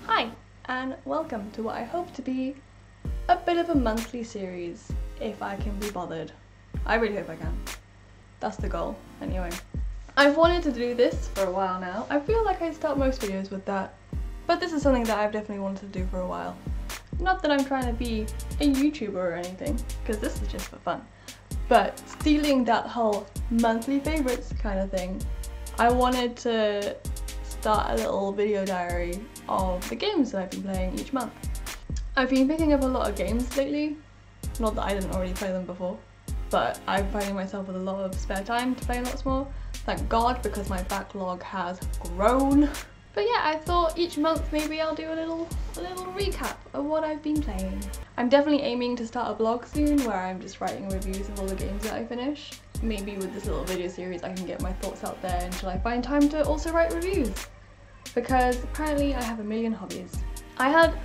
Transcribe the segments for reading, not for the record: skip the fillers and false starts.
Hi, and welcome to what I hope to be a bit of a monthly series, if I can be bothered. I really hope I can. That's the goal, anyway. I've wanted to do this for a while now. I feel like I start most videos with that, but this is something that I've definitely wanted to do for a while. Not that I'm trying to be a YouTuber or anything, because this is just for fun, but stealing that whole monthly favorites kind of thing, I wanted to start a little video diary of the games that I've been playing each month. I've been picking up a lot of games lately, not that I didn't already play them before, but I'm finding myself with a lot of spare time to play lots more. Thank God, because my backlog has grown. But yeah, I thought each month maybe I'll do a little recap of what I've been playing. I'm definitely aiming to start a blog soon where I'm just writing reviews of all the games that I finish. Maybe with this little video series I can get my thoughts out there until I find time to also write reviews. Because apparently I have a million hobbies.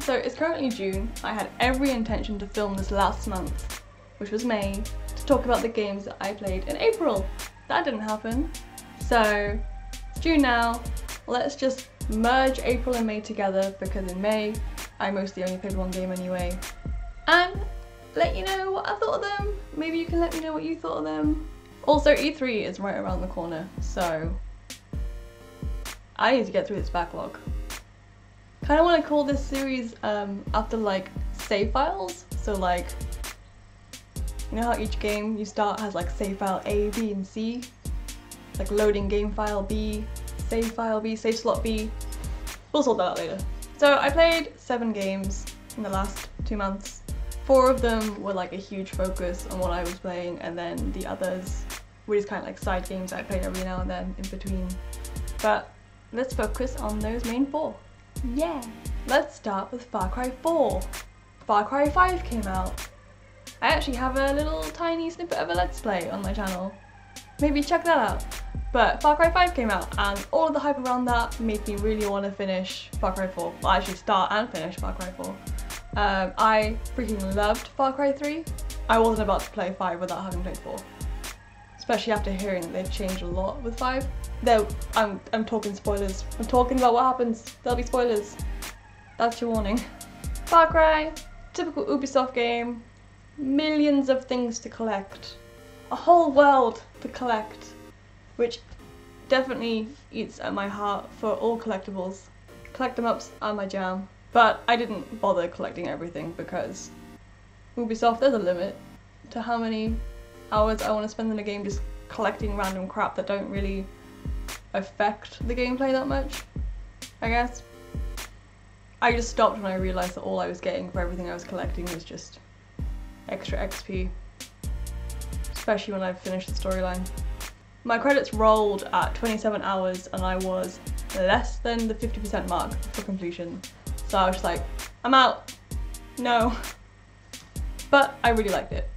So it's currently June. I had every intention to film this last month, which was May, to talk about the games that I played in April. That didn't happen. So it's June now. Let's just merge April and May together, because in May I mostly only played one game anyway, and let you know what I thought of them. Maybe you can let me know what you thought of them. Also, E3 is right around the corner, so I need to get through this backlog. Kind of want to call this series after like save files, so like, you know how each game you start has like save file A, B and C? Like loading game file B, save file B, save slot B. We'll sort that out later. So I played 7 games in the last 2 months. 4 of them were like a huge focus on what I was playing, and then the others were just kind of like side games that I played every now and then in between. But let's focus on those main 4. Yeah! Let's start with Far Cry 4. Far Cry 5 came out. I actually have a little tiny snippet of a Let's Play on my channel. Maybe check that out. But Far Cry 5 came out, and all of the hype around that made me really want to finish Far Cry 4. Well, actually start and finish Far Cry 4. I freaking loved Far Cry 3. I wasn't about to play 5 without having played 4. Especially after hearing that they've changed a lot with 5. Though, I'm talking spoilers. I'm talking about what happens. There'll be spoilers. That's your warning. Far Cry, typical Ubisoft game. Millions of things to collect. A whole world to collect. Which definitely eats at my heart for all collectibles. Collect them ups are my jam. But I didn't bother collecting everything because Ubisoft, there's a limit to how many hours I want to spend in a game just collecting random crap that don't really affect the gameplay that much, I guess. I just stopped when I realised that all I was getting for everything I was collecting was just extra XP. Especially when I finished the storyline. My credits rolled at 27 hours and I was less than the 50% mark for completion. So I was just like, I'm out. No. But I really liked it.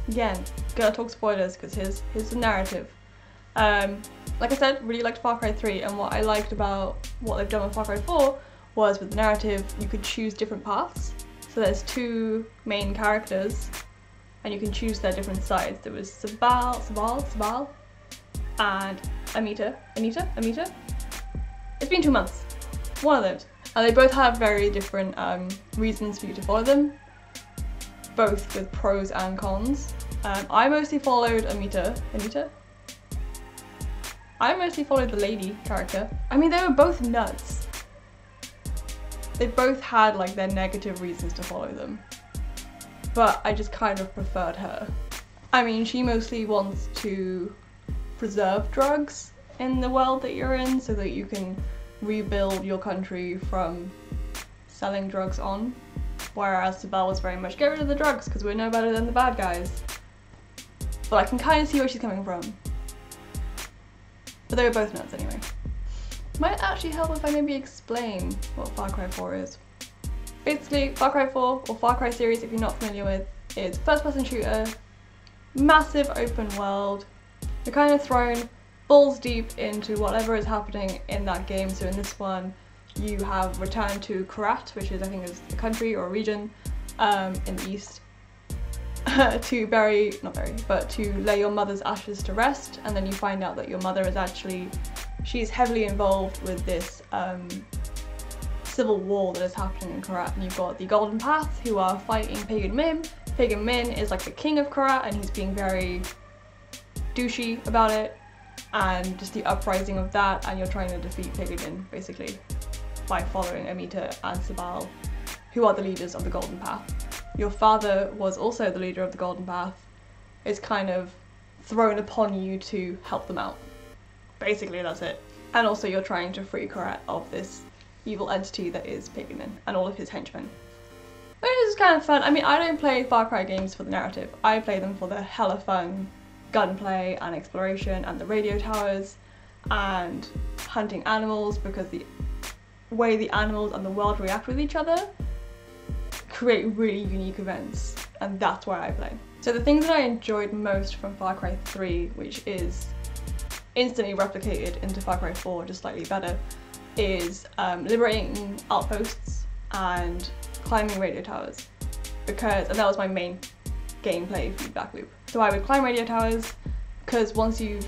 Again, gonna talk spoilers because here's the narrative. Like I said, really liked Far Cry 3, and what I liked about what they've done with Far Cry 4 was with the narrative you could choose different paths. So there's 2 main characters and you can choose their different sides. There was Sabal, and Anita. It's been 2 months. One of those. And they both have very different reasons for you to follow them. Both with pros and cons. I mostly followed Anita? I mostly followed the lady character. I mean, they were both nuts. They both had like their negative reasons to follow them. But I just kind of preferred her. I mean, she mostly wants to preserve drugs in the world that you're in so that you can rebuild your country from selling drugs on. Whereas Sabal was very much, get rid of the drugs because we're no better than the bad guys. But I can kind of see where she's coming from. But they were both nuts anyway. Might actually help if I maybe explain what Far Cry 4 is. Basically, Far Cry 4, or Far Cry series if you're not familiar with, is first-person shooter, massive open world. You're kind of thrown balls deep into whatever is happening in that game. So in this one, you have returned to Karat, which is I think is a country or a region in the east. to lay your mother's ashes to rest, and then you find out that your mother is actually, she's heavily involved with this civil war that is happening in Karat, and you've got the Golden Path who are fighting Pagan Min. Pagan Min is like the king of Karat and he's being very douchey about it, and just the uprising of that, and you're trying to defeat Pagan Min basically by following Amita and Sabal, who are the leaders of the Golden Path. Your father was also the leader of the Golden Path. It's kind of thrown upon you to help them out. Basically that's it. And also you're trying to free Karat of this evil entity that is Pagan Min and all of his henchmen. Which is kind of fun. I mean, I don't play Far Cry games for the narrative. I play them for the hella fun gunplay and exploration and the radio towers and hunting animals, because the way the animals and the world react with each other create really unique events, and that's why I play. So the things that I enjoyed most from Far Cry 3, which is instantly replicated into Far Cry 4, just slightly better, is liberating outposts and climbing radio towers, and that was my main gameplay feedback loop. So I would climb radio towers, because once you've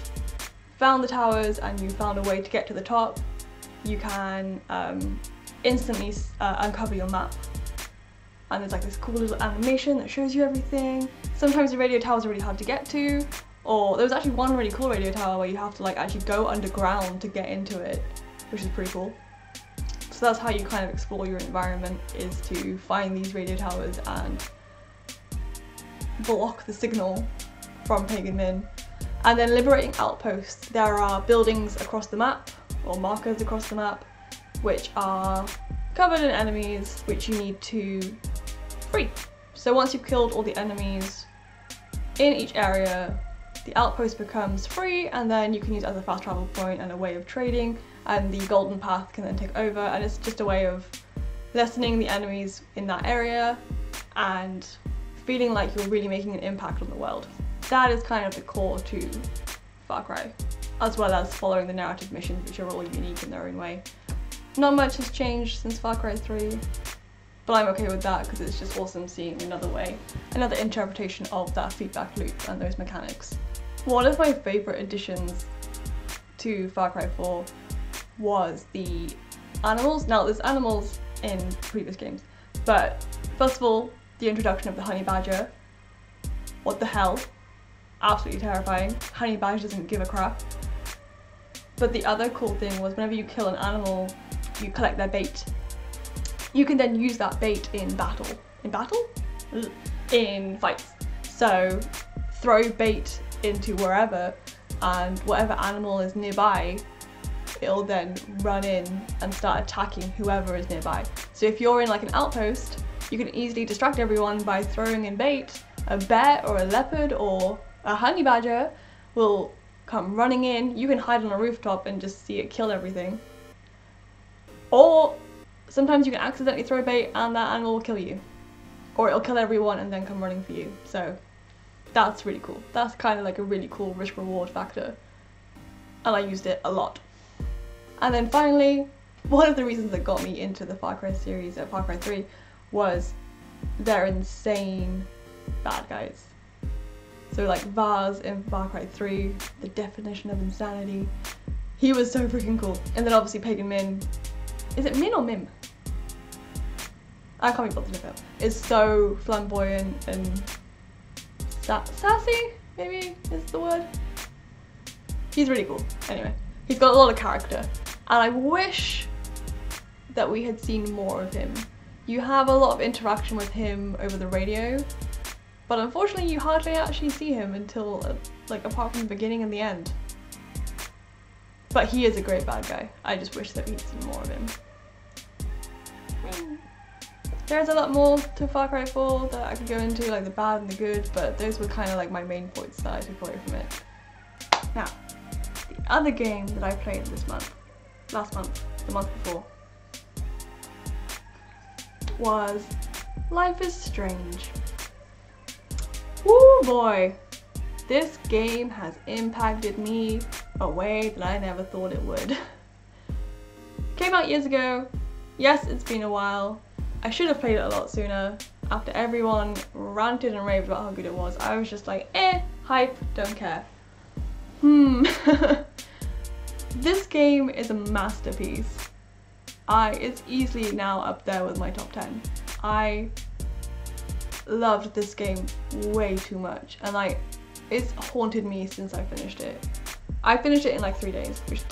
found the towers and you've found a way to get to the top, you can instantly uncover your map. And there's like this cool little animation that shows you everything. Sometimes the radio towers are really hard to get to, or there was actually one really cool radio tower where you have to like actually go underground to get into it, which is pretty cool. So that's how you kind of explore your environment, is to find these radio towers and block the signal from Pagan Min. And then liberating outposts. There are buildings across the map, or markers across the map, which are covered in enemies which you need to free. So once you've killed all the enemies in each area, the outpost becomes free, and then you can use it as a fast travel point and a way of trading, and the Golden Path can then take over, and it's just a way of lessening the enemies in that area and feeling like you're really making an impact on the world. That is kind of the core to Far Cry, as well as following the narrative missions, which are all unique in their own way. Not much has changed since Far Cry 3, but I'm okay with that because it's just awesome seeing another way, another interpretation of that feedback loop and those mechanics. One of my favourite additions to Far Cry 4 was the animals. Now there's animals in previous games, but first of all, the introduction of the honey badger. What the hell? Absolutely terrifying. Honey badger doesn't give a crap. But the other cool thing was whenever you kill an animal, you collect their bait. You can then use that bait in battle. In battle? In fights. So throw bait into wherever, and whatever animal is nearby, it'll then run in and start attacking whoever is nearby. So if you're in like an outpost, you can easily distract everyone by throwing in bait. A bear or a leopard or a honey badger will come running in. You can hide on a rooftop and just see it kill everything. Or sometimes you can accidentally throw bait and that animal will kill you. Or it'll kill everyone and then come running for you. So that's really cool. That's kind of like a really cool risk reward factor. And I used it a lot. And then finally, one of the reasons that got me into the Far Cry series at Far Cry 3 was their insane bad guys. So like Vaz in Far Cry 3, the definition of insanity. He was so freaking cool. And then obviously Pagan Min. Is it Min or Mim? I can't be bothered with it. It's so flamboyant and sassy, maybe is the word. He's really cool. Anyway, he's got a lot of character. And I wish that we had seen more of him. You have a lot of interaction with him over the radio, but unfortunately you hardly actually see him until, like, apart from the beginning and the end. But he is a great bad guy. I just wish that we'd seen more of him. There's a lot more to Far Cry 4 that I could go into, like the bad and the good, but those were kind of like my main points that I took away from it. Now, the other game that I played last month, the month before, was Life is Strange. Woo boy! This game has impacted me a way that I never thought it would. Came out years ago. Yes, it's been a while. I should have played it a lot sooner, After everyone ranted and raved about how good it was, I was just like, hype, don't care. This game is a masterpiece. It's easily now up there with my top 10. I loved this game way too much, and like, it's haunted me since I finished it. I finished it in like 3 days, which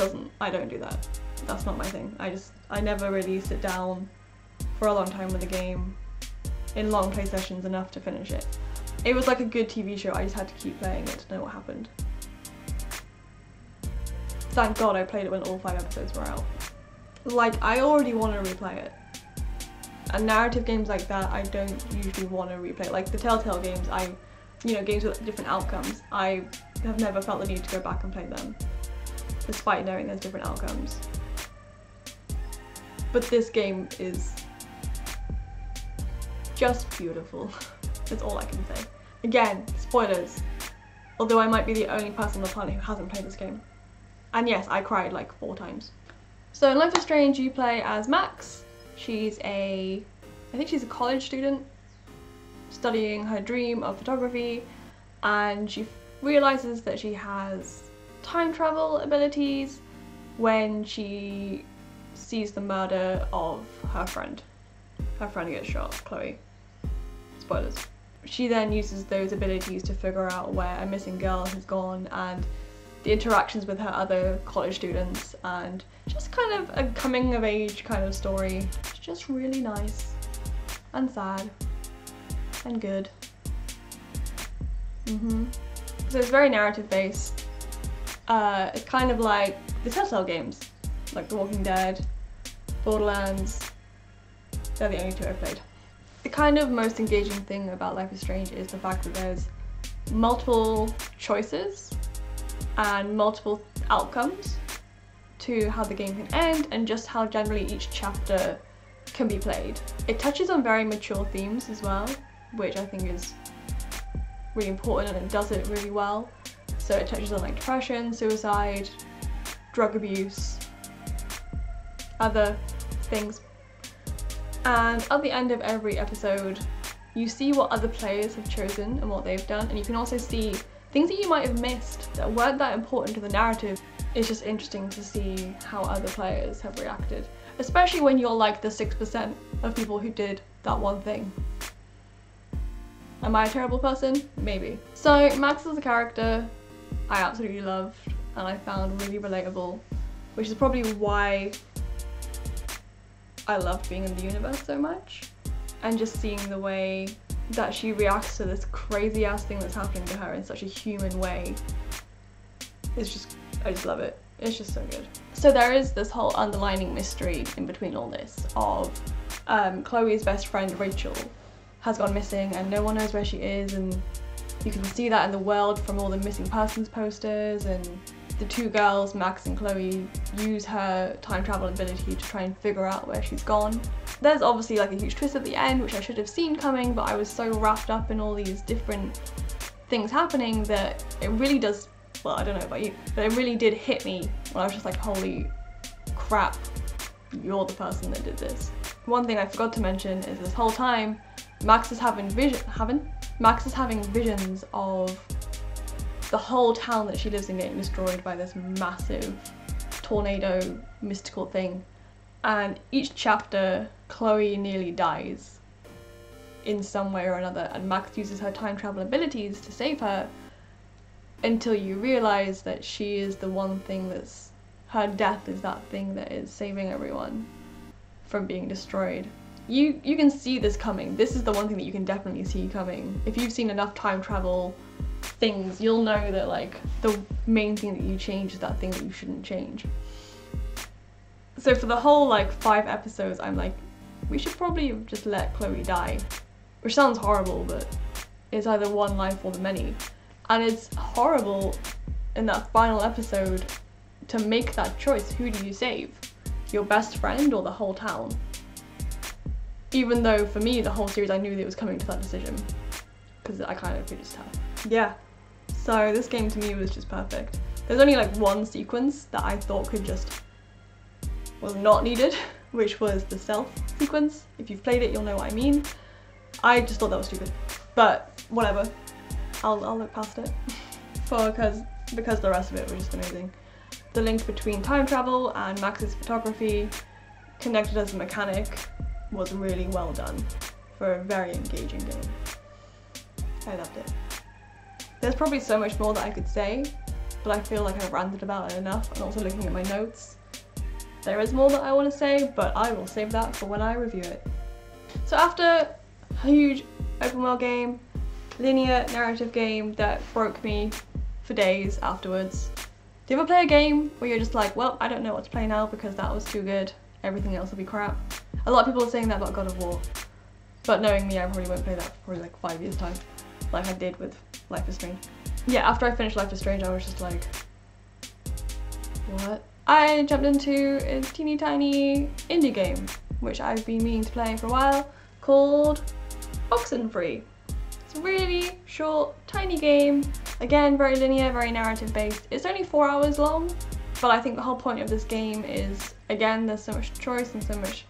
I don't do that. That's not my thing. I never really sit down for a long time with a game in long play sessions enough to finish it. It was like a good TV show, I just had to keep playing it to know what happened. Thank God I played it when all 5 episodes were out. Like, I already want to replay it. And narrative games like that, I don't usually want to replay. Like the Telltale games, games with different outcomes, I have never felt the need to go back and play them, despite knowing there's different outcomes. But this game is just beautiful. That's all I can say. Again, spoilers. Although I might be the only person on the planet who hasn't played this game. And yes, I cried like 4 times. So in Life is Strange, you play as Max. I think she's a college student studying her dream of photography, and she realizes that she has time travel abilities when she sees the murder of her friend. Her friend gets shot, Chloe. Spoilers. She then uses those abilities to figure out where a missing girl has gone, and the interactions with her other college students, and just kind of a coming of age kind of story. It's just really nice and sad and good. So it's very narrative based. It's kind of like the Telltale games, like The Walking Dead, Borderlands. They're the only 2 I've played. The kind of most engaging thing about Life is Strange is the fact that there's multiple choices and multiple outcomes to how the game can end, and just how generally each chapter can be played. It touches on very mature themes as well, which I think is really important, and it does it really well. So it touches on like depression, suicide, drug abuse, other things. And at the end of every episode, you see what other players have chosen and what they've done, and you can also see things that you might have missed that weren't that important to the narrative. It's just interesting to see how other players have reacted, especially when you're like the 6% of people who did that one thing. Am I a terrible person? Maybe. So Max as a character, I absolutely loved and I found really relatable, which is probably why I loved being in the universe so much, and just seeing the way that she reacts to this crazy ass thing that's happening to her in such a human way. I just love it. It's just so good. So there is this whole underlining mystery in between all this of Chloe's best friend Rachel has gone missing and no one knows where she is, and you can see that in the world from all the missing persons posters, and the 2 girls, Max and Chloe, use her time travel ability to try and figure out where she's gone. There's obviously like a huge twist at the end, which I should have seen coming, but I was so wrapped up in all these different things happening that it really does, well, I don't know about you, but it really did hit me when I was just like, holy crap, you're the person that did this. One thing I forgot to mention is this whole time, Max is having visions of the whole town that she lives in getting destroyed by this massive tornado mystical thing. And each chapter, Chloe nearly dies in some way or another, and Max uses her time travel abilities to save her, until you realize that she is the one thing that's, her death is that thing that is saving everyone from being destroyed. You can see this coming. This is the one thing that you can definitely see coming. If you've seen enough time travel things, you'll know that like the main thing that you change is that thing that you shouldn't change. So for the whole like 5 episodes, I'm like, we should probably just let Chloe die. Which sounds horrible, but it's either one life or the many. And it's horrible in that final episode to make that choice. Who do you save? Your best friend or the whole town? Even though for me, the whole series, I knew that it was coming to that decision, because I kind of could just tell. Yeah, so this game to me was just perfect. There's only like one sequence that I thought was not needed, which was the stealth sequence. If you've played it, you'll know what I mean. I just thought that was stupid, but whatever. I'll look past it because the rest of it was just amazing. The link between time travel and Max's photography connected as a mechanic was really well done for a very engaging game. I loved it. There's probably so much more that I could say, but I feel like I've ranted about it enough, and also looking at my notes, there is more that I want to say, but I will save that for when I review it. So after a huge open world game, linear narrative game that broke me for days afterwards, do you ever play a game where you're just like, well, I don't know what to play now because that was too good, everything else will be crap? A lot of people are saying that about God of War, but knowing me, I probably won't play that for probably like 5 years time, like I did with Life is Strange. Yeah, after I finished Life is Strange, I was just like, what? I jumped into a teeny tiny indie game, which I've been meaning to play for a while, called Oxen. It's a really short, tiny game. Again, very linear, very narrative based. It's only 4 hours long, but I think the whole point of this game is, again, there's so much choice and so much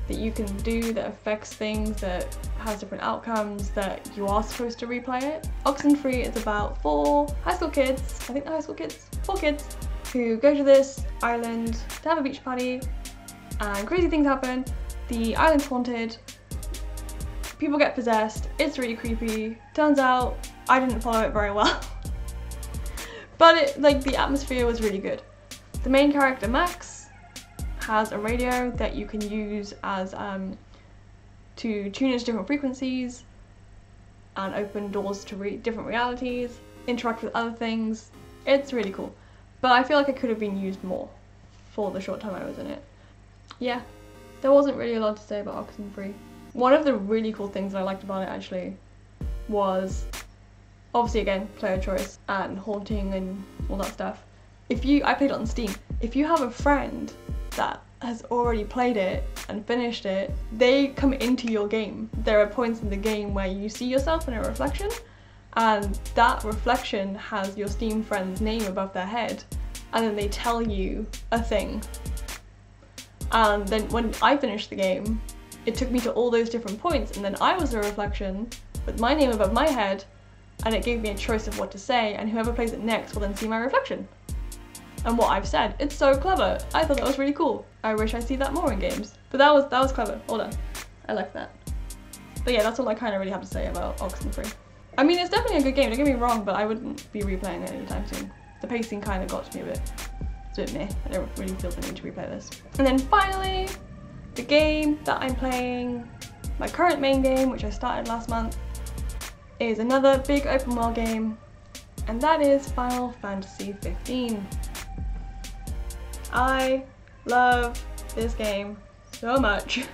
that you can do that affects things, that has different outcomes, that you are supposed to replay it. Oxen is about 4 high school kids, I think they're high school kids, 4 kids, who go to this island to have a beach party, and crazy things happen. The island's haunted, people get possessed, it's really creepy. Turns out I didn't follow it very well, but the atmosphere was really good. The main character, Max, has a radio that you can use as to tune into different frequencies and open doors to different realities, interact with other things. It's really cool, but I feel like it could have been used more for the short time I was in it. Yeah, there wasn't really a lot to say about Oxen. One of the really cool things that I liked about it actually was, obviously again, player choice and haunting and all that stuff. I played it on Steam. If you have a friend that has already played it and finished it, they come into your game. There are points in the game where you see yourself in a reflection, and that reflection has your Steam friend's name above their head, and then they tell you a thing. And then when I finished the game, it took me to all those different points, and then I was a reflection with my name above my head, and it gave me a choice of what to say, and whoever plays it next will then see my reflection and what I've said. It's so clever. I thought that was really cool. I wish I see that more in games. But that was clever. Well done. I like that. But yeah, that's all I kind of really have to say about Oxen. I mean, it's definitely a good game, don't get me wrong, but I wouldn't be replaying it anytime soon. The pacing kind of got to me a bit. It's a bit meh. I don't really feel the need to replay this. And then finally, the game that I'm playing, my current main game, which I started last month, is another big open world game, and that is Final Fantasy 15. I love this game so much.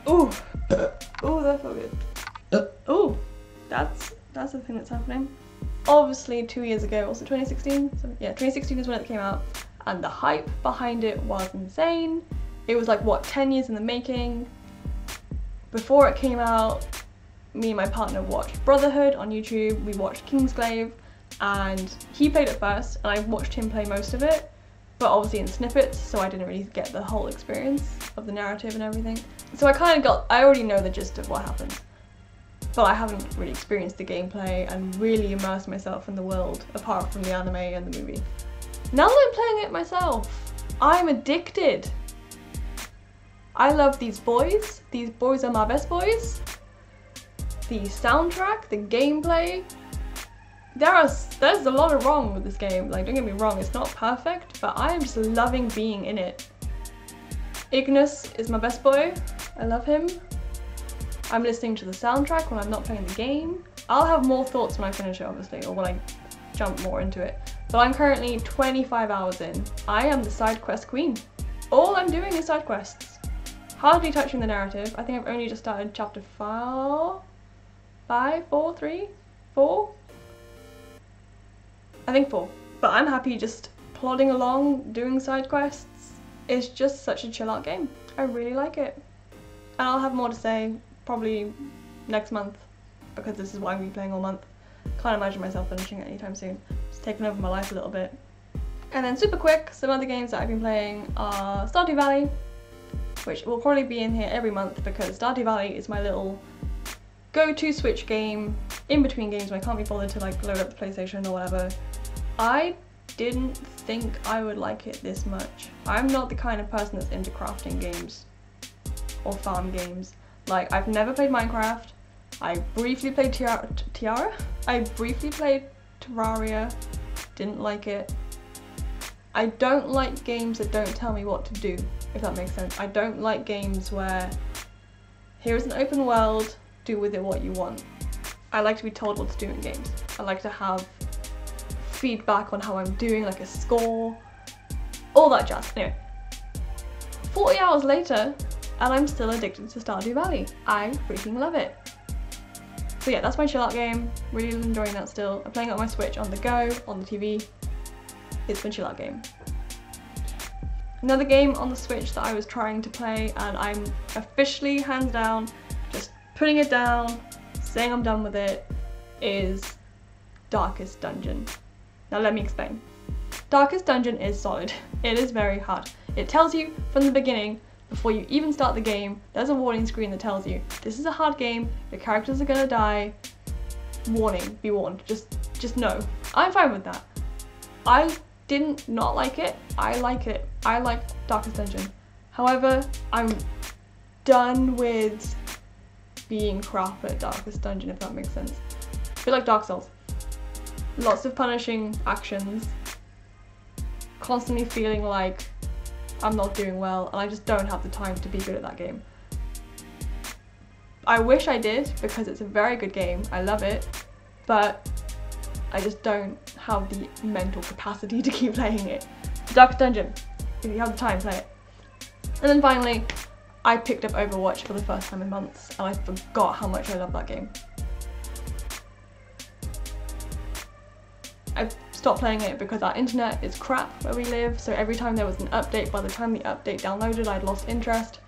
Ooh, ooh, that felt good. Ooh, that's the thing that's happening. Obviously 2 years ago, also 2016, so yeah, 2016 is when it came out, and the hype behind it was insane. It was like, what, 10 years in the making. Before it came out, me and my partner watched Brotherhood on YouTube, we watched Kingsglaive, and he played it first, and I watched him play most of it, but obviously in snippets, so I didn't really get the whole experience of the narrative and everything. So I already know the gist of what happens, but I haven't really experienced the gameplay and really immersed myself in the world, apart from the anime and the movie. Now that I'm playing it myself, I'm addicted. I love these boys are my best boys. The soundtrack, the gameplay, there's a lot of wrong with this game. Like, don't get me wrong, it's not perfect, but I am just loving being in it. Ignis is my best boy, I love him. I'm listening to the soundtrack when I'm not playing the game. I'll have more thoughts when I finish it, obviously, or when I jump more into it. But I'm currently 25 hours in. I am the side quest queen. All I'm doing is side quests. Hardly touching the narrative. I think I've only just started chapter 4? I think 4. But I'm happy just plodding along, doing side quests. It's just such a chill out game. I really like it. And I'll have more to say probably next month, because this is what I'm replaying all month. Can't imagine myself finishing it anytime soon. It's taken over my life a little bit. And then super quick, some other games that I've been playing are Stardew Valley. which will probably be in here every month because Stardew Valley is my little go-to Switch game in between games when I can't be bothered to like load up the PlayStation or whatever. I didn't think I would like it this much. I'm not the kind of person that's into crafting games or farm games. Like, I've never played Minecraft. I briefly played Tiara? I briefly played Terraria. Didn't like it. I don't like games that don't tell me what to do, if that makes sense. I don't like games where here's an open world, do with it what you want. I like to be told what to do in games. I like to have feedback on how I'm doing, like a score, all that jazz. Anyway, 40 hours later, and I'm still addicted to Stardew Valley. I freaking love it. So yeah, that's my chill out game. Really enjoying that still. I'm playing it on my Switch, on the go, on the TV. It's my chill out game. Another game on the Switch that I was trying to play, and I'm officially, hands down, just putting it down, saying I'm done with it, is Darkest Dungeon. Now let me explain. Darkest Dungeon is solid. It is very hard. It tells you from the beginning, before you even start the game, there's a warning screen that tells you, this is a hard game, your characters are gonna die, warning, be warned, just know. I'm fine with that. I didn't not like it, I like it. I like Darkest Dungeon. However, I'm done with being crap at Darkest Dungeon, if that makes sense. A bit like Dark Souls. Lots of punishing actions, constantly feeling like I'm not doing well, and I just don't have the time to be good at that game. I wish I did, because it's a very good game, I love it, but I just don't have the mental capacity to keep playing it. Dark Dungeon, if you have the time, play it. And then finally, I picked up Overwatch for the first time in months, and I forgot how much I love that game. I stopped playing it because our internet is crap where we live, so every time there was an update, by the time the update downloaded, I'd lost interest.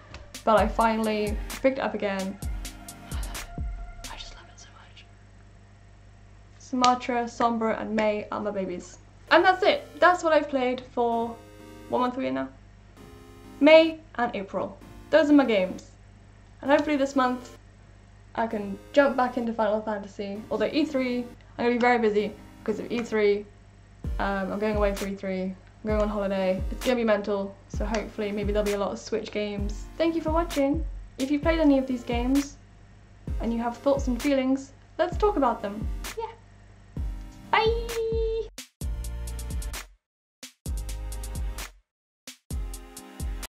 But I finally picked it up again. I love it. I just love it so much. Sumatra, Sombra, and May are my babies. And that's it. That's what I've played for, what month are we in now? May and April. Those are my games. And hopefully this month I can jump back into Final Fantasy. Although E3, I'm going to be very busy because of E3. I'm going away for E3. I'm going on holiday. It's going to be mental. So hopefully maybe there'll be a lot of Switch games. Thank you for watching. If you've played any of these games and you have thoughts and feelings, let's talk about them. Yeah. Bye!